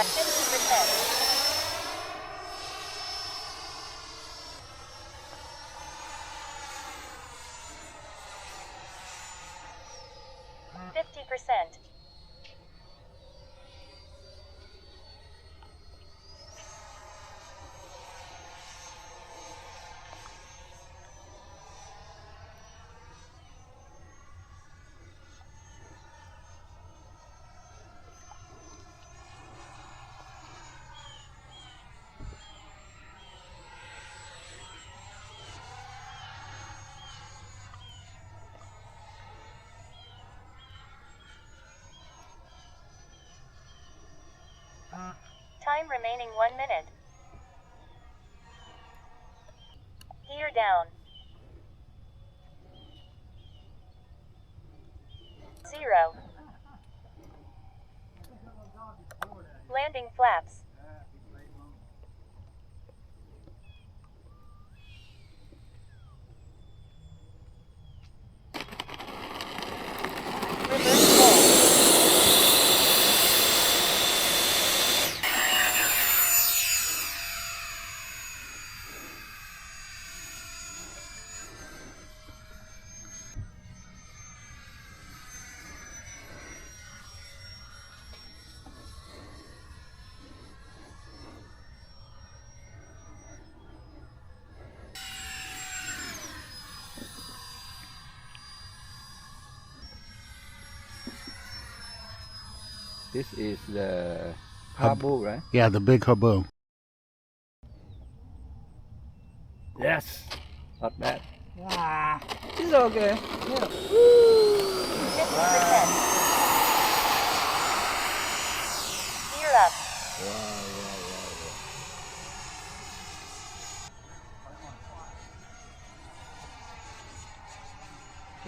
50%. 50%. Time remaining 1 minute. Gear down. 0. Landing flaps. Reverse roll. This is the Habu, right? Yeah, the big Habu. Yes. Not bad. Ah, it's okay. 50%. Gear up.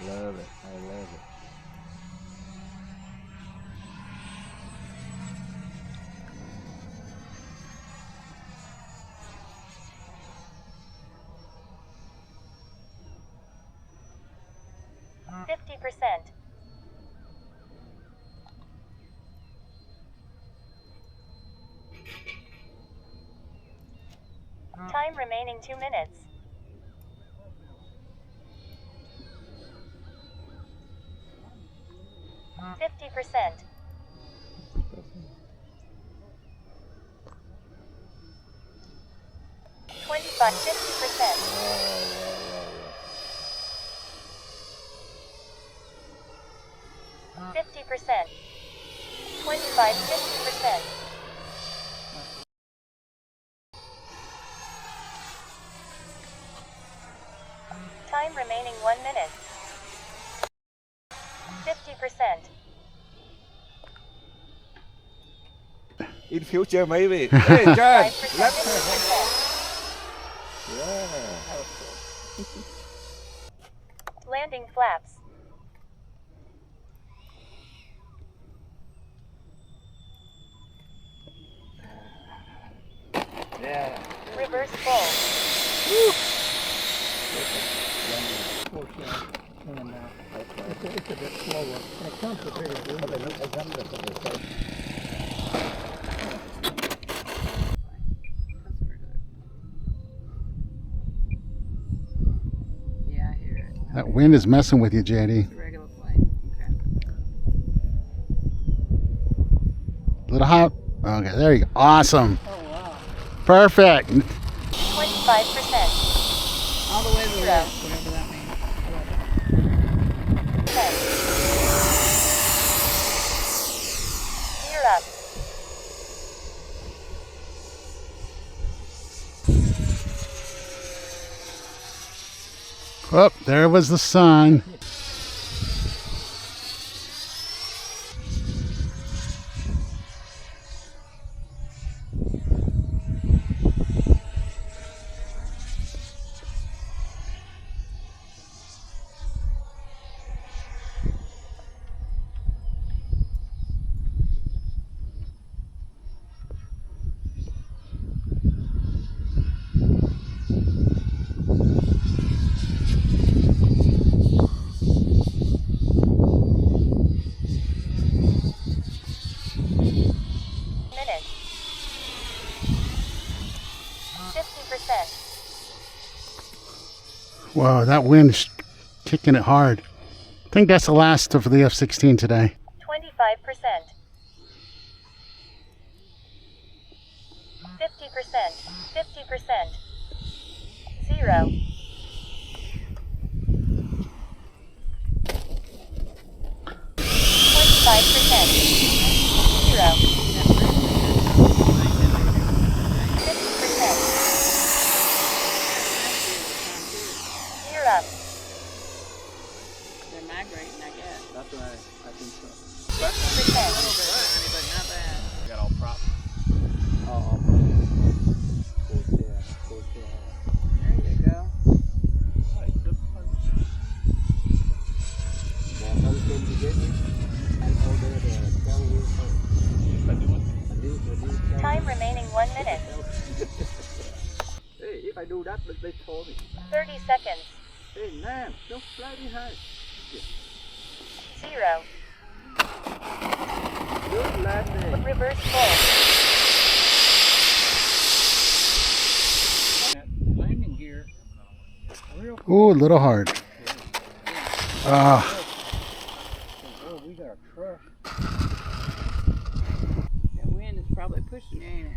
Love it. I love it. Mm. 50%. Time remaining 2 minutes. 50%. 25, 50%. 50%. 25, 50%. Time remaining 1 minute. 50%. In future, maybe. Hey, John. 5%, Let's. 50%. Yeah. Landing flaps. Yeah. Reverse full. It's a bit slower. When it comes to bigger dudes, Yeah, I hear it. That wind is messing with you, JD. It's a regular plane. Okay. Little hop. Okay, there you go. Awesome. Oh, wow. Perfect. 25%. All the way to the Zero. left, whatever that means. I love it. 10. Gear up. Oh, there was the sun. 20%. Whoa, that wind's kicking it hard. I think that's the last of the F-16 today. 25%. 50%. 50%. 0. 25%. 0. 50%. Gear up. They're migrating, I guess. That's right. I think so. 50%. But not bad. Got all props. All props. Cool chair. Cool chair. There you go. Like the punch. Now, how came to get me? I ordered the down wheel first. Time remaining 1 minute. Hey, if I do that, they told me. 30 seconds. Hey, man, don't fly behind. 0. Good landing. Reverse full. Landing gear. Real Ooh, a little hard. Ah, Oh, we got a truck. That wind is probably pushing you, ain't it?